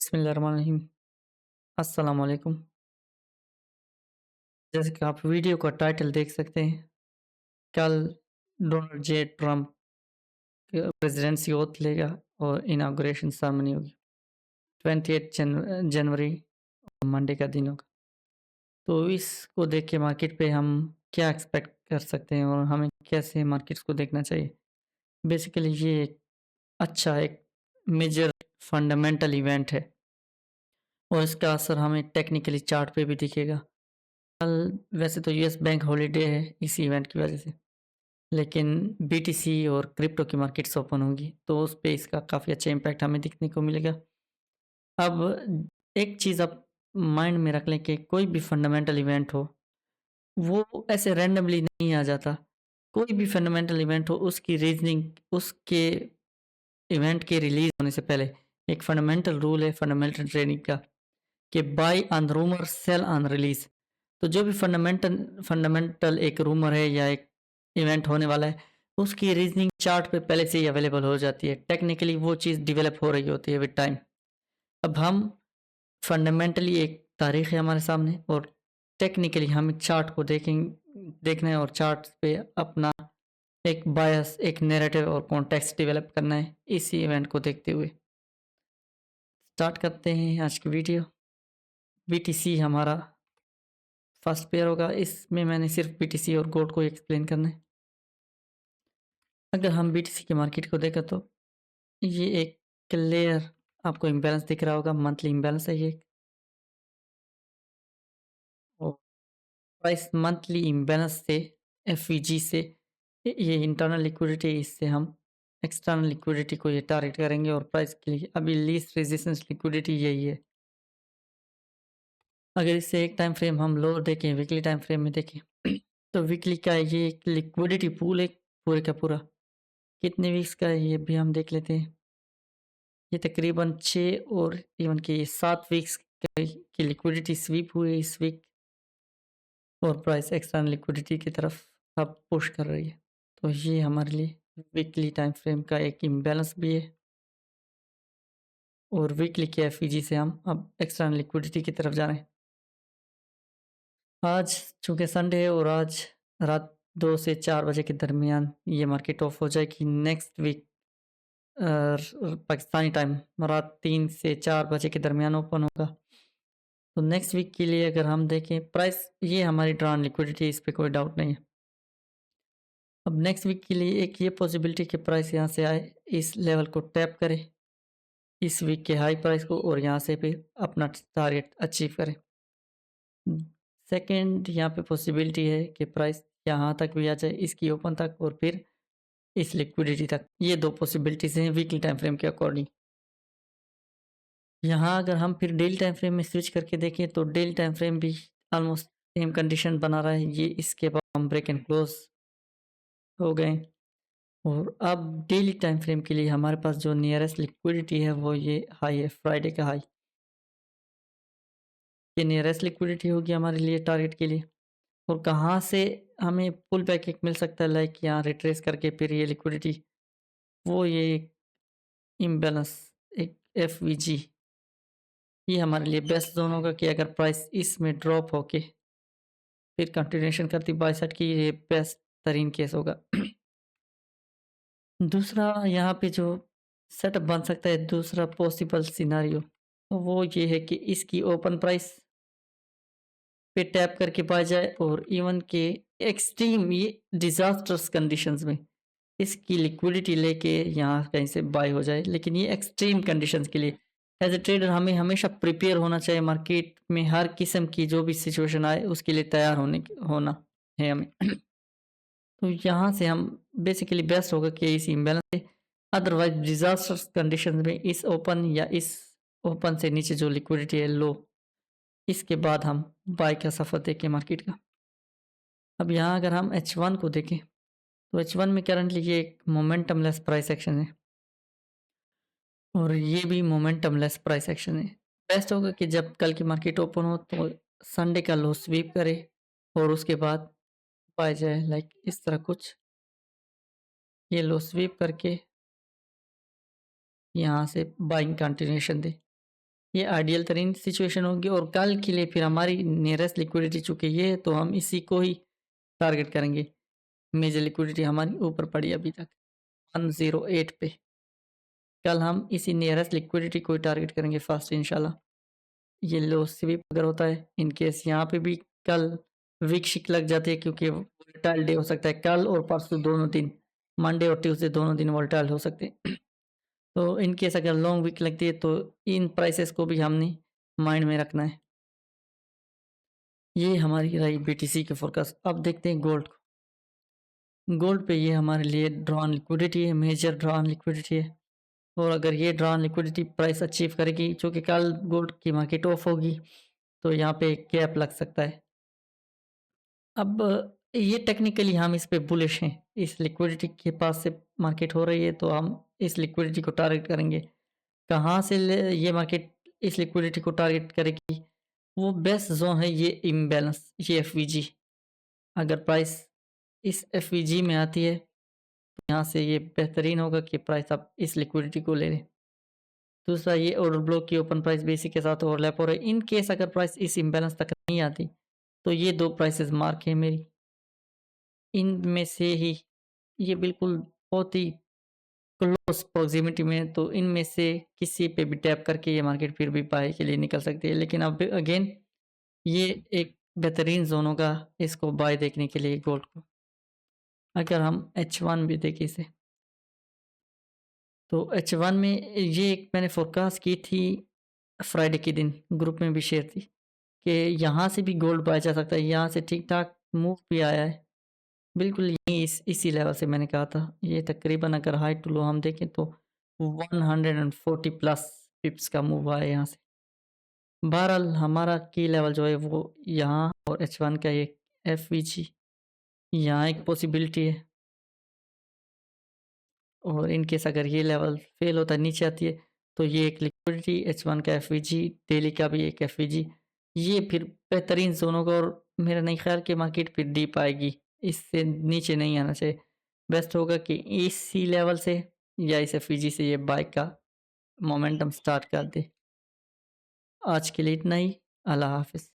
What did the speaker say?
बिस्मिल्लाहिर्रहमानिर्रहीम। अस्सलाम वालेकुम। जैसे कि आप वीडियो का टाइटल देख सकते हैं, कल Donald J Trump presidency oath लेगा और इनाग्रेशन सेरेमनी होगी। 28 जनवरी मंडे का दिन होगा। तो इसको देख के मार्केट पे हम क्या एक्सपेक्ट कर सकते हैं और हमें कैसे मार्केट्स को देखना चाहिए। बेसिकली ये एक अच्छा एक मेजर फंडामेंटल इवेंट है और इसका असर हमें टेक्निकली चार्ट पे भी दिखेगा। कल वैसे तो यूएस बैंक हॉलिडे है इस इवेंट की वजह से, लेकिन बीटीसी और क्रिप्टो की मार्केट्स ओपन होंगी तो उस पे इसका काफ़ी अच्छा इम्पैक्ट हमें दिखने को मिलेगा। अब एक चीज़ आप माइंड में रख लें कि कोई भी फंडामेंटल इवेंट हो, वो ऐसे रैंडमली नहीं आ जाता। कोई भी फंडामेंटल इवेंट हो उसकी रीज़निंग उसके इवेंट के रिलीज़ होने से पहले एक फंडामेंटल रूल है फंडामेंटल ट्रेडिंग का कि buy on rumour sell on release. तो जो भी फंडामेंटल फंडामेंटल एक रूमर है या एक इवेंट होने वाला है, उसकी रीजनिंग चार्ट पे पहले से ही अवेलेबल हो जाती है। टेक्निकली वो चीज़ डेवलप हो रही होती है विद टाइम। अब हम फंडामेंटली एक तारीख है हमारे सामने और टेक्निकली हम चार्ट को देखना है और चार्ट पे अपना एक बायस एक नैरेटिव और कॉन्टेक्स्ट डेवलप करना है इसी इवेंट को देखते हुए। स्टार्ट करते हैं आज की वीडियो। बीटीसी हमारा फर्स्ट पेयर होगा। इसमें मैंने सिर्फ बीटीसी और गोल्ड को एक्सप्लेन करना है। अगर हम बीटीसी की मार्केट को देखें तो ये एक क्लियर आपको इम्बैलेंस दिख रहा होगा, मंथली इम्बैलेंस है ये। और प्राइस मंथली इम्बैलेंस से एफवीजी से ये इंटरनल लिक्विडिटी, इससे हम एक्सटर्नल लिक्विडिटी को ये टारगेट करेंगे और प्राइस के लिए अभी लीस्ट रेजिस्टेंस लिक्विडिटी यही है। अगर इससे एक टाइम फ्रेम हम लोअर देखें, वीकली टाइम फ्रेम में देखें तो वीकली का ये एक लिक्विडिटी पूल है पूरे का पूरा। कितने वीक्स का है ये भी हम देख लेते हैं। ये तकरीबन 6 और इवन कि 7 वीक्स की लिक्विडिटी स्वीप हुई इस वीक और प्राइस एक्सटर्नल लिक्विडिटी की तरफ अब पुश कर रही है। तो ये हमारे लिए वीकली टाइम फ्रेम का एक इम्बैलेंस भी है और वीकली के एफईजी से हम अब एक्सटर्नल लिक्विडिटी की तरफ जा रहे हैं। आज चूँकि संडे है और आज रात 2 से 4 बजे के दरमियान ये मार्केट ऑफ हो जाएगी। नेक्स्ट वीक पाकिस्तानी टाइम रात 3 से 4 बजे के दरमियान ओपन होगा। तो नेक्स्ट वीक के लिए अगर हम देखें प्राइस, ये हमारी ड्रॉन लिक्विडिटी, इस पे कोई डाउट नहीं है। अब नेक्स्ट वीक के लिए एक ये पॉसिबिलिटी कि प्राइस यहाँ से आए, इस लेवल को टैप करे, इस वीक के हाई प्राइस को, और यहाँ से फिर अपना टारगेट अचीव करे। सेकंड यहाँ पे पॉसिबिलिटी है कि प्राइस यहाँ तक भी आ जाए, इसकी ओपन तक और फिर इस लिक्विडिटी तक। ये दो पॉसिबिलिटीज हैं वीकली टाइम फ्रेम के अकॉर्डिंग। यहाँ अगर हम फिर डेली टाइम फ्रेम में स्विच करके देखें तो डेली टाइम फ्रेम भी ऑलमोस्ट सेम कंडीशन बना रहा है। ये इसके बाद हम ब्रेक एंड क्लोज हो गए और अब डेली टाइम फ्रेम के लिए हमारे पास जो नियरेस्ट लिक्विडिटी है वो ये हाई है, फ्राइडे का हाई। ये नियरेस्ट लिक्विडिटी होगी हमारे लिए टारगेट के लिए। और कहाँ से हमें पुल बैक एक मिल सकता है, लाइक यहाँ रिट्रेस करके फिर ये लिक्विडिटी, वो ये इम्बैलेंस एक एफवीजी, ये हमारे लिए बेस्ट जोन होगा कि अगर प्राइस इसमें ड्रॉप होके फिर कंटिन्यूएशन करती बाय साइड की, ये बेस्ट तरीन केस होगा। दूसरा यहाँ पे जो सेटअप बन सकता है, दूसरा पॉसिबल सिनारियो, तो वो ये है कि इसकी ओपन प्राइस पे टैप करके पाया जाए और इवन के एक्सट्रीम ये डिजास्टर्स कंडीशंस में इसकी लिक्विडिटी लेके यहाँ कहीं से बाय हो जाए। लेकिन ये एक्सट्रीम कंडीशंस के लिए एज ए ट्रेडर हमें हमेशा प्रिपेयर होना चाहिए। मार्केट में हर किस्म की जो भी सिचुएशन आए उसके लिए तैयार होना है हमें। तो यहाँ से हम बेसिकली बेस्ट होगा कि इस इम्बैलेंस से, अदरवाइज डिजास्टर्स कंडीशन में इस ओपन या इस ओपन से नीचे जो लिक्विडिटी है लो, इसके बाद हम बाय का सफ़र देखें मार्केट का। अब यहाँ अगर हम H1 को देखें तो H1 में करंटली ये एक मोमेंटम लेस प्राइस एक्शन है और ये भी मोमेंटम लेस प्राइस एक्शन है। बेस्ट होगा कि जब कल की मार्केट ओपन हो तो संडे का लो स्वीप करे और उसके बाद बाय जाए, लाइक इस तरह कुछ ये लो स्वीप करके यहाँ से बाइंग कंटिन्यूएशन दे। ये आइडियल तरीन सिचुएशन होगी और कल के लिए फिर हमारी नियरेस्ट लिक्विडिटी चूँकि ये है तो हम इसी को ही टारगेट करेंगे। मेजर लिक्विडिटी हमारी ऊपर पड़ी अभी तक 108 पे। कल हम इसी नियरेस्ट लिक्विडिटी को ही टारगेट करेंगे फर्स्ट इंशाल्लाह। ये लो स्वीप अगर होता है इन केस यहाँ पे भी कल वीक शिक लग जाती है क्योंकि वोलेटाइल डे हो सकता है कल और परसों दोनों दिन, मंडे और ट्यूसडे दोनों दिन वोलेटाइल हो सकते हैं। तो इन केस अगर लॉन्ग वीक लगती है तो इन प्राइसेस को भी हमने माइंड में रखना है। ये हमारी रही बीटीसी के फोरकास्ट। अब देखते हैं गोल्ड को। गोल्ड पे ये हमारे लिए ड्रॉन लिक्विडिटी है, मेजर ड्रॉन लिक्विडिटी है और अगर ये ड्रॉन लिक्विडिटी प्राइस अचीव करेगी चूँकि कल गोल्ड की मार्केट ऑफ होगी तो यहाँ पे एक गैप लग सकता है। अब ये टेक्निकली हम इस पे बुलिश हैं। इस लिक्विडिटी के पास से मार्केट हो रही है तो हम इस लिक्विडिटी को टारगेट करेंगे। कहाँ से ये मार्केट इस लिक्विडिटी को टारगेट करेगी? वो बेस्ट जोन है ये इम्बैलेंस, ये एफवीजी। अगर प्राइस इस एफवीजी में आती है तो यहाँ से ये बेहतरीन होगा कि प्राइस आप इस लिक्विडिटी को ले लें। दूसरा ये ऑर्डर ब्लॉक की ओपन प्राइस भी इसी के साथ ओवरलैप हो रहा है। इन केस अगर प्राइस इस इम्बैलेंस तक नहीं आती तो ये 2 प्राइसेस मार्क है मेरी। इनमें से ही ये बिल्कुल बहुत ही क्लोज प्रॉक्सिमिटी में है तो इनमें से किसी पे भी टैप करके ये मार्केट फिर भी बाय के लिए निकल सकती है। लेकिन अब अगेन ये एक बेहतरीन ज़ोन होगा इसको बाय देखने के लिए गोल्ड को। अगर हम H1 भी देखें इसे तो H1 में ये एक मैंने फोरकास्ट की थी फ्राइडे के दिन ग्रुप में भी शेयर थी कि यहाँ से भी गोल्ड बाय जा सकता है। यहाँ से ठीक-ठाक मूव भी आया है। बिल्कुल यहीं इसी लेवल से मैंने कहा था। ये तकरीबन अगर हाई टू लो हम देखें तो 140 प्लस पिप्स का मूव आया है यहाँ से। बहरहाल हमारा की लेवल जो है वो यहाँ और H1 का एक एफवीजी यहाँ एक पॉसिबिलिटी है और इन केस अगर ये लेवल फेल होता है नीचे आती है तो ये एक लिक्विडिटी H1 का एफवीजी डेली का भी एक एफवीजी ये फिर बेहतरीन जोन होगा और मेरा नहीं ख्याल कि मार्केट फिर डीप आएगी इससे नीचे नहीं आना चाहिए। बेस्ट होगा कि इसी लेवल से या इस एफवीजी से ये बाइक का मोमेंटम स्टार्ट कर दे। आज के लिए इतना ही। अल्लाह हाफिज़।